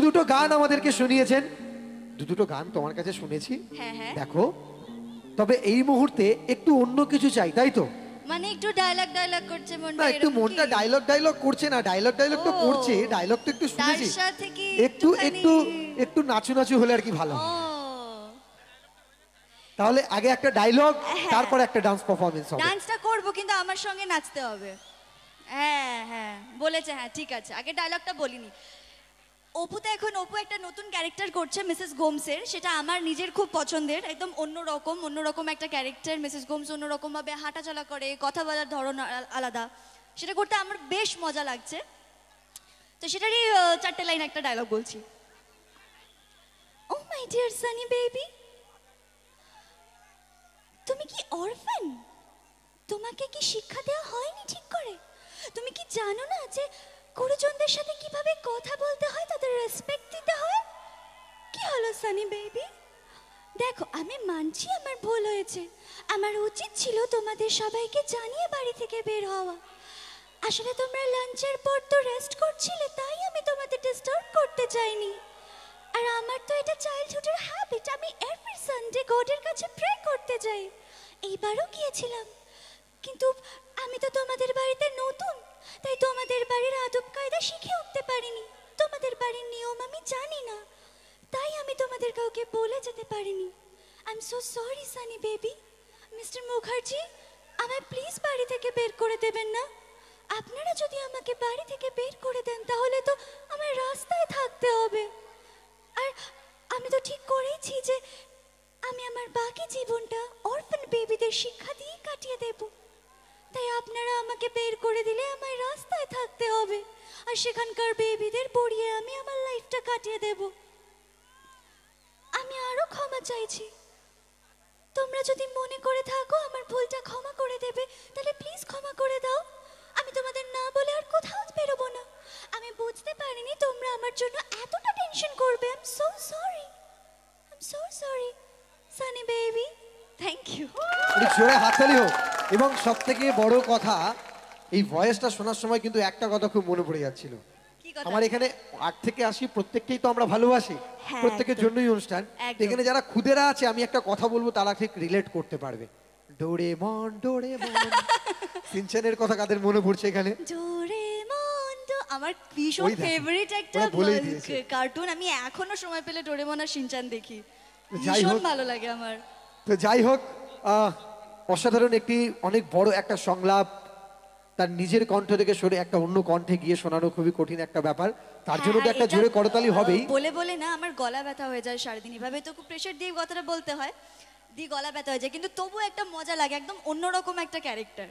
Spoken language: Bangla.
দুটো গান আমাদেরকে শুনিয়েছেন, দুটো গান তোমার কাছে শুনেছি। হ্যাঁ। দেখো, তবে এই মুহূর্তে একটু অন্য কিছু চাই, তাই তো? মানে একটু ডায়লগ করছে মনটা, না একটু মনটা ডায়লগ করছে না, ডায়লগ তো করছে, ডায়লগ তো একটু শুনেছি, তার সাথে কি একটু নাচু হলে আর কি ভালো। তাহলে আগে একটা ডায়লগ, তারপর একটা ডান্স পারফরম্যান্স হবে। ডান্সটা করব কিন্তু আমার সঙ্গে নাচতে হবে। হ্যাঁ বলেছে, হ্যাঁ ঠিক আছে, আগে ডায়লগটা বলিনি। অপু একটা নতুন ক্যারেক্টার করছে মিসেস গোমসের, সেটা আমার নিজের খুব পছন্দের, একদম অন্যরকম একটা ক্যারেক্টার। মিসেস গোমস অন্যরকম ভাবে হাঁটাচলা করে, কথা বলার ধরন আলাদা, সেটা করতে আমার বেশ মজা লাগছে। তো সেটারই 4টে লাইন একটা ডায়লগ বলছি। ও মাই ডিয়ার সানি বেবি, তুমি কি অরফান? তোমাকে কি শিক্ষা দেওয়া হয়নি ঠিক করে? তুমি কি জানো না যে গুরুজনদের সাথে কিভাবে কথা বলতে হয়, তাদের রেসপেক্ট দিতে হয়? কি হলো সানি বেবি? দেখো, আমি মানছি আমার ভুল হয়েছে, আমার উচিত ছিল তোমাদের সবাইকে জানিয়ে বাড়ি থেকে বের হওয়া। আসলে তোমরা লাঞ্চের পর তো রেস্ট করছিলে, তাই আমি তোমাদের ডিস্টার্ব করতে চাইনি। আর আমার তো এটা চাইল্ডহুডের হ্যাবিট, আমি এভরি সানডে গডের কাছে প্রে করতে যাই। এইবারও গিয়েছিলাম, কিন্তু আমি তো তোমাদের বাড়িতে নতুন, তাই তোমাদের বাড়ির আদব কায়দা শিখে উঠতে পারিনি। তোমাদের বাড়ির নিয়ম আমি জানি না, তাই আমি তোমাদের কাউকে বলে যেতে পারিনি। I am so sorry Sunny baby. Mister Mukherjee, আমায় প্লিজ বাড়ি থেকে বের করে দেবেন না। আপনারা যদি আমাকে বাড়ি থেকে বের করে দেন তাহলে তো আমার রাস্তায় থাকতে হবে। আর আমি তো ঠিক করেইছি যে আমি আমার বাকি জীবনটা অরফান বেবিদের শিক্ষা দিয়ে কাটিয়ে দেব। তাই আপনারা আমাকে বের করে দিলে আমায় রাস্তায় থাকতে হবে, আর সেখানকার বেবিদের পড়িয়ে আমি আমার লাইফটা কাটিয়ে দেব। আমি আরো ক্ষমা চাইছি। তোমরা যদি মনে করে থাকো আমার ভুলটা ক্ষমা করে দেবে, তাহলে প্লিজ ক্ষমা করে দাও। আমি তোমাদের না বলে আর কোথাও বেরোবো না। আমি বুঝতে পারিনি তোমরা আমার জন্য এতটা টেনশন করবে। I am so sorry Sunny baby. Thank you. জোরে হাততালি হোক। এবং সবথেকে বড় কথা, এই ভয়েসটা শোনার সময় কিন্তু একটা কথা খুব মনে পড়ে যাচ্ছিল। আমার এখানে 8 থেকে 80 প্রত্যেককেই তো আমরা ভালোবাসি, প্রত্যেকের জন্যই অনুষ্ঠান। এখানে যারা খুদেরা আছে, আমি একটা কথা বলবো, তারা ঠিক রিলেট করতে পারবে। ডোরেমন সিনচানের কথা কাদের মনে পড়ছে এখানে? ডোরেমন আমার ভীষণ ফেভারিট একটা কার্টুন। আমি এখনো সময় পেলে ডোরেমন আর সিনচান দেখি, ভীষণ ভালো লাগে আমার। তো যাই হোক, অসাধারণ একটি অনেক বড় একটা সংলাপ তার নিজের কণ্ঠ থেকে সরে একটা অন্য কণ্ঠে গিয়ে শোনানো খুবই কঠিন একটা ব্যাপার। তার জন্য তো একটা জোরে করতালি হবেই। বলে না আমার গলা ব্যথা হয়ে যায় সারাদিন, এভাবে তো খুব প্রেসার দিয়ে কথাটা বলতে হয়, দিয়ে গলা ব্যথা হয়ে যায়, কিন্তু তবু একটা মজা লাগে, একদম অন্যরকম একটা ক্যারেক্টার।